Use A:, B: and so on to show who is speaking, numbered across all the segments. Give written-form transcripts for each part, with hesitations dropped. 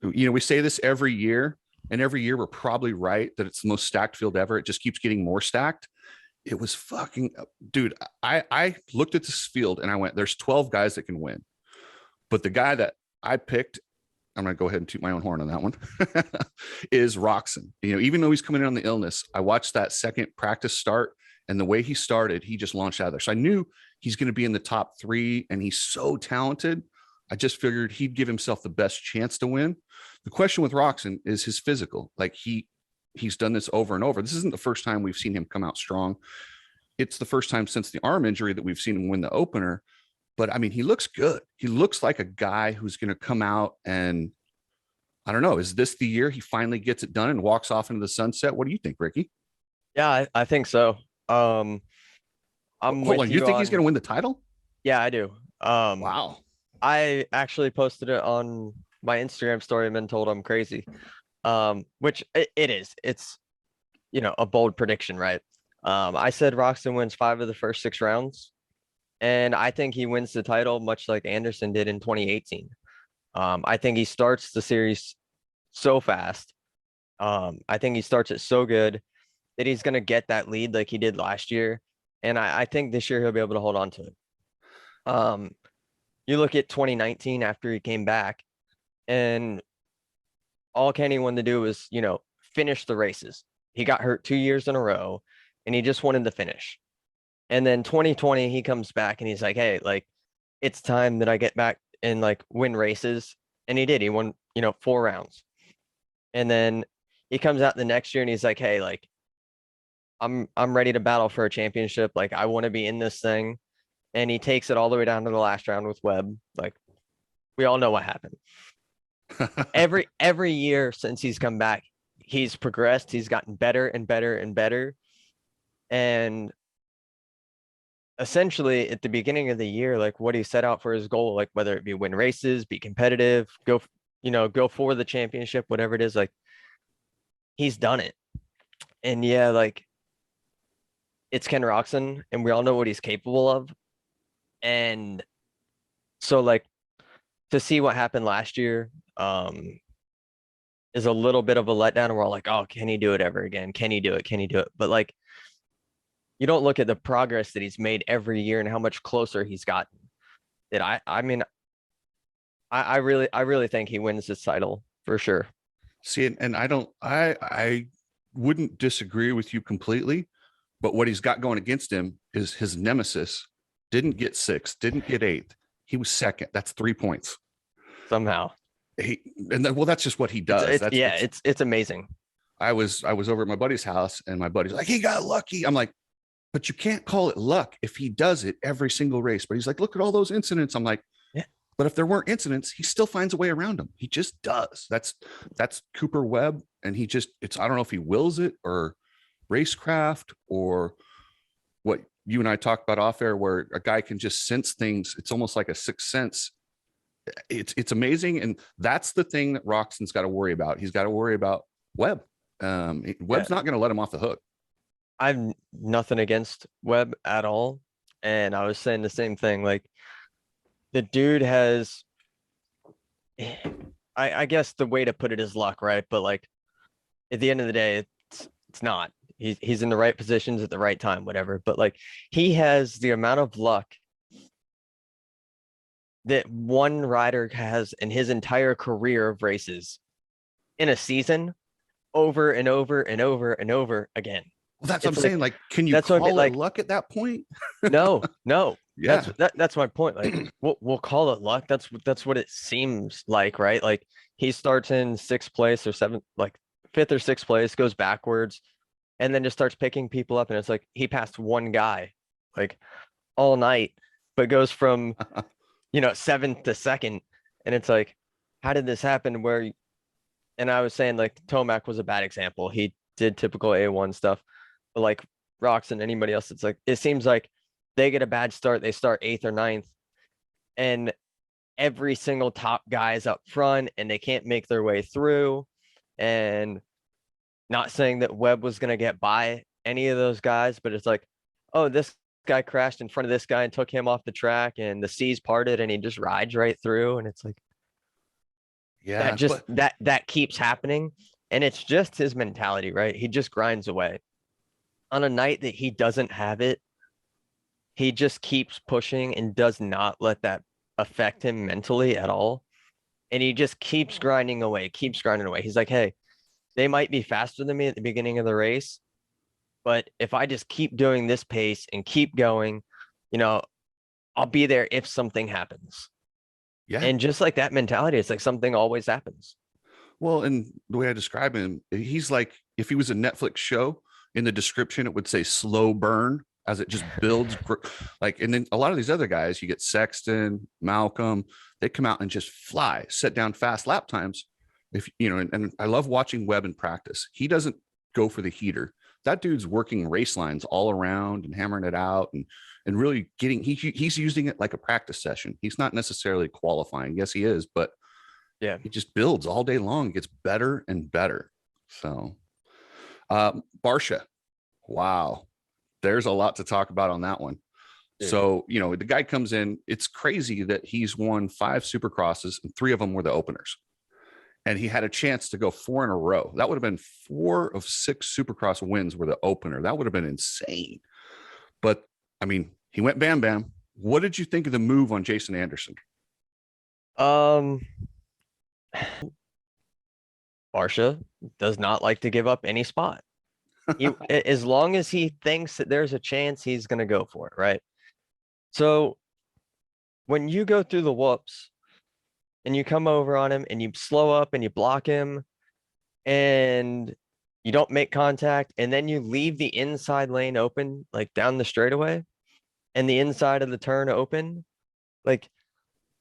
A: we say this every year, and every year we're probably right that it's the most stacked field ever. It just keeps getting more stacked. It was fucking, dude. I looked at this field and I went, there's 12 guys that can win. But the guy that I picked, I'm going to go ahead and toot my own horn on that one, is Roczen. Even though he's coming in on the illness, I watched that second practice start, and the way he started, he just launched out of there. So I knew he's going to be in the top 3, and he's so talented. I just figured he'd give himself the best chance to win. The question with Roczen is his physical. Like he's done this over and over. This isn't the first time we've seen him come out strong. It's the first time since the arm injury that we've seen him win the opener. But I mean, he looks good. He looks like a guy who's going to come out and, I don't know, is this the year he finally gets it done and walks off into the sunset? What do you think, Ricky?
B: Yeah, I think so. I'm
A: Hold on. You think he's going to win the title?
B: Yeah, I do.
A: Wow.
B: I actually posted it on my Instagram story and been told I'm crazy. Which it is. It's, a bold prediction, right? I said Roczen wins 5 of the first 6 rounds. And I think he wins the title much like Anderson did in 2018. I think he starts the series so fast. I think he starts it so good that he's going to get that lead like he did last year. And I think this year he'll be able to hold on to it. You look at 2019 after he came back, and all Kenny wanted to do was, finish the races. He got hurt 2 years in a row, and he just wanted to finish. And then 2020, he comes back and he's like, hey, like, it's time that I get back and like win races. And he did. He won, 4 rounds. And then he comes out the next year and he's like, hey, like, I'm ready to battle for a championship. Like, I want to be in this thing. And he takes it all the way down to the last round with Webb. Like, we all know what happened. Every year since he's come back, he's progressed. He's gotten better and better and better. And essentially at the beginning of the year, like what he set out for his goal, like whether it be win races, be competitive, go for the championship, whatever it is, like he's done it. And yeah, like it's Ken Roczen and we all know what he's capable of. And so like to see what happened last year is a little bit of a letdown. And we're all like, oh, can he do it ever again? Can he do it? Can he do it? But like, you don't look at the progress that he's made every year and how much closer he's gotten. That I really think he wins this title for sure.
A: See, and I wouldn't disagree with you completely, but what he's got going against him is his nemesis didn't get 6th, didn't get 8th. He was 2nd. That's 3 points.
B: Somehow.
A: That's just what he does.
B: It's amazing.
A: I was over at my buddy's house and my buddy's like, he got lucky. I'm like, but you can't call it luck if he does it every single race. But he's like, look at all those incidents. I'm like, yeah, but if there weren't incidents, he still finds a way around them. He just does. That's Cooper Webb. And I don't know if he wills it or racecraft or what you and I talked about off air, where a guy can just sense things. It's almost like a sixth sense. It's amazing. And that's the thing that Roczen's got to worry about. He's got to worry about Webb. Webb's not going to let him off the hook.
B: I've nothing against Webb at all. And I was saying the same thing. Like the dude has, I guess the way to put it is luck, right? But like at the end of the day, it's not. He's in the right positions at the right time, whatever. But like he has the amount of luck that one rider has in his entire career of races in a season over and over and over and over again.
A: Well, that's what I'm saying. Like, can you call it luck at that point?
B: No.
A: Yeah.
B: That's my point. Like, we'll call it luck. That's what it seems like, right? Like he starts in 6th place or 7th, like 5th or 6th place, goes backwards, and then just starts picking people up. And it's like he passed one guy like all night, but goes from 7th to 2nd. And it's like, how did this happen? And I was saying like Tomac was a bad example. He did typical A1 stuff. But like Roczen, anybody else, it's like it seems like they get a bad start, they start 8th or 9th, and every single top guy is up front and they can't make their way through. And not saying that Webb was gonna get by any of those guys, but it's like, oh, this guy crashed in front of this guy and took him off the track and the seas parted and he just rides right through. And it's like,
A: Yeah, but
B: That keeps happening. And it's just his mentality, right? He just grinds away. On a night that he doesn't have it, he just keeps pushing and does not let that affect him mentally at all. And he just keeps grinding away, keeps grinding away. He's like, hey, they might be faster than me at the beginning of the race, but if I just keep doing this pace and keep going, you know, I'll be there if something happens.
A: yeah.
B: And just like that mentality, it's like something always happens.
A: Well, and the way I describe him, he's like if he was a Netflix show, in the description it would say slow burn as it just builds like. And then a lot of these other guys, you get Sexton, Malcolm, they come out and just fly, set down fast lap times. If you know, and I love watching Webb in practice. He doesn't go for the heater. That dude's working race lines all around and hammering it out and really getting he's using it like a practice session. He's not necessarily qualifying. Yes, he is, but
B: Yeah.
A: he just builds all day long, gets better and better. So Barsha, wow, there's a lot to talk about on that one.
B: Dude.
A: So, you know, the guy comes in, it's crazy that he's won 5 supercrosses and 3 of them were the openers. And he had a chance to go 4 in a row. That would have been 4 of 6 supercross wins were the opener. That would have been insane. But I mean, he went bam bam. What did you think of the move on Jason Anderson?
B: Um, Barsha does not like to give up any spot. As long as he thinks that there's a chance, he's going to go for it, right? So when you go through the whoops and you come over on him and you slow up and you block him and you don't make contact and then you leave the inside lane open, like down the straightaway and the inside of the turn open, like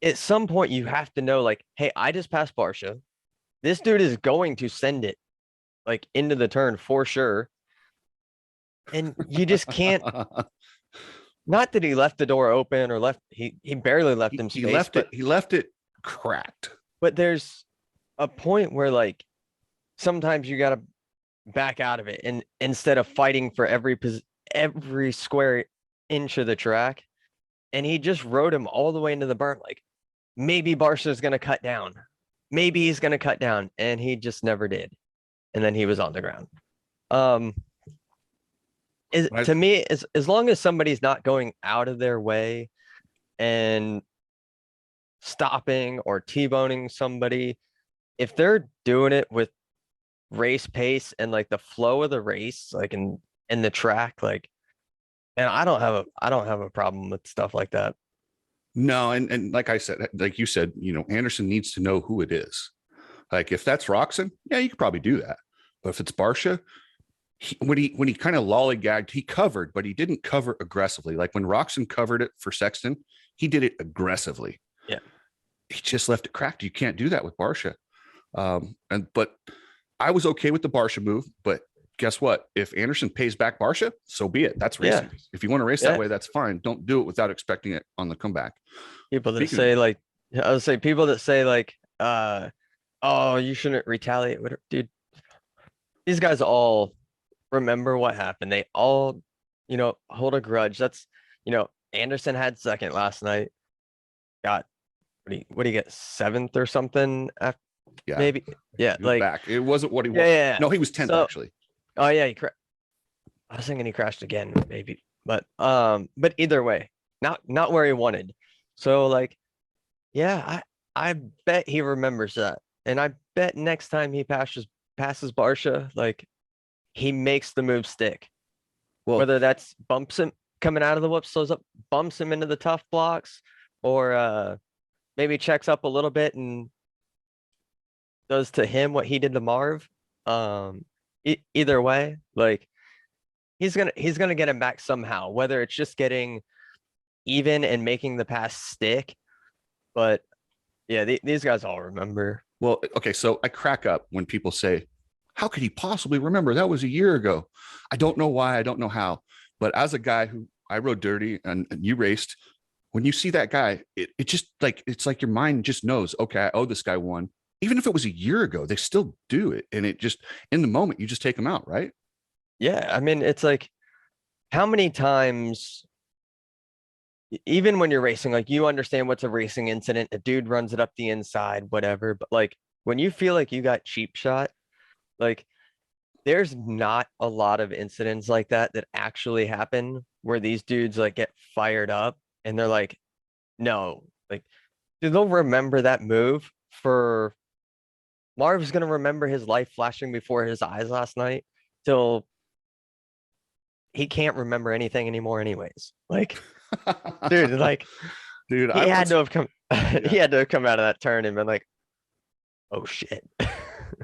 B: at some point you have to know, like, hey, I just passed Barsha. This dude is going to send it like into the turn for sure. And you just can't. Not that he left the door open or he barely left him space.
A: He left it cracked.
B: But there's a point where like sometimes you got to back out of it and instead of fighting for every square inch of the track. And he just rode him all the way into the berm. Like maybe Barsha's going to cut down. Maybe he's going to cut down. And he just never did. And then he was on the ground. To me, as long as somebody's not going out of their way and stopping or T-boning somebody, if they're doing it with race pace and like the flow of the race, like in the track, like, and I don't have a problem with stuff like that.
A: No, and like I said, like you said, you know, Anderson needs to know who it is. Like if that's Roczen, yeah, you could probably do that. But if it's Barsha, when he kind of lollygagged, he covered, but he didn't cover aggressively. Like when Roczen covered it for Sexton, he did it aggressively.
B: Yeah,
A: he just left it cracked. You can't do that with Barsha. But I was okay with the Barsha move. But guess what? If Anderson pays back Barsha, so be it. That's racing. Yeah. If you want to race that way, that's fine. Don't do it without expecting it on the comeback.
B: People that say like, I would say people that say like, oh, you shouldn't retaliate. Whatever. Dude, these guys all remember what happened. They all, you know, hold a grudge. That's, you know, Anderson had second last night. Got what do you get, 7th or something? After,
A: yeah,
B: maybe. Yeah, like
A: back. It wasn't what he was.
B: Yeah.
A: No, he was 10th actually.
B: Oh yeah, I was thinking he crashed again, maybe. But either way, not where he wanted. So like, yeah, I bet he remembers that, and I bet next time he passes Barsha, like he makes the move stick. Well, whether that's bumps him coming out of the whoop, slows up, bumps him into the tough blocks, or maybe checks up a little bit and does to him what he did to Marv. Either way, like he's gonna get him back somehow, whether it's just getting even and making the pass stick. But yeah, these guys all remember.
A: Well, okay, so I crack up when people say, how could he possibly remember? That was a year ago. I don't know why. I don't know how. But as a guy who I rode dirty and you raced, when you see that guy, it just like, it's like your mind just knows, okay, I owe this guy one. Even if it was a year ago, they still do it. And it just, in the moment, you just take them out, right?
B: Yeah. I mean, it's like, how many times, even when you're racing, like you understand what's a racing incident, a dude runs it up the inside, whatever. But like when you feel like you got cheap shot, like there's not a lot of incidents like that that actually happen where these dudes like get fired up and they're like, no, like dude, they'll remember that move for Marv's gonna remember his life flashing before his eyes last night till he can't remember anything anymore anyways. Like, dude, like
A: Dude,
B: he
A: I
B: had
A: once,
B: to have come
A: yeah,
B: he had to have come out of that turn and been like, oh shit.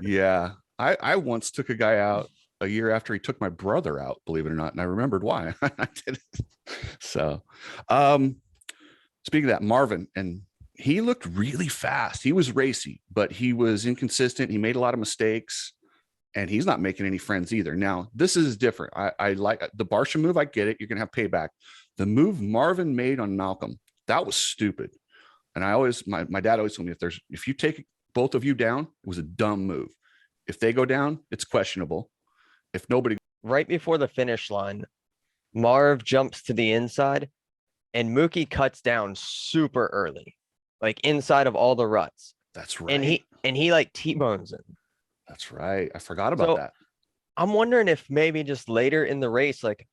A: yeah. I once took a guy out a year after he took my brother out, believe it or not, and I remembered why I did it. So, um, speaking of that, Marvin, and he looked really fast. He was racy, but he was inconsistent. He made a lot of mistakes, and he's not making any friends either. Now, this is different. I like the Barsha move. I get it. You're gonna have payback. The move Marvin made on Malcolm, that was stupid. And I always, my dad always told me, if you take both of you down, it was a dumb move. If they go down, it's questionable. If nobody,
B: Right before the finish line, Marv jumps to the inside and Mookie cuts down super early, like inside of all the ruts.
A: that's
B: And
A: right.
B: he like T-bones him.
A: That's right. I forgot about
B: So
A: that.
B: I'm wondering if maybe just later in the race, like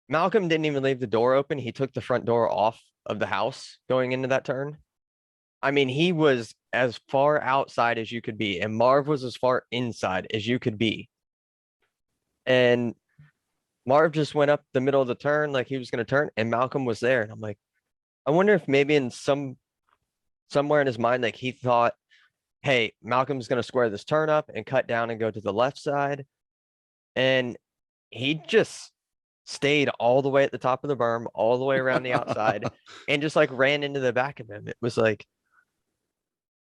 B: Malcolm didn't even leave the door open. He took the front door off of the house going into that turn. I mean, he was as far outside as you could be, and Marv was as far inside as you could be. And Marv just went up the middle of the turn like he was going to turn, and Malcolm was there. And I'm like, I wonder if maybe in somewhere in his mind, like he thought, hey, Malcolm's going to square this turn up and cut down and go to the left side. And he just stayed all the way at the top of the berm, all the way around the outside, and just like ran into the back of him. It was like,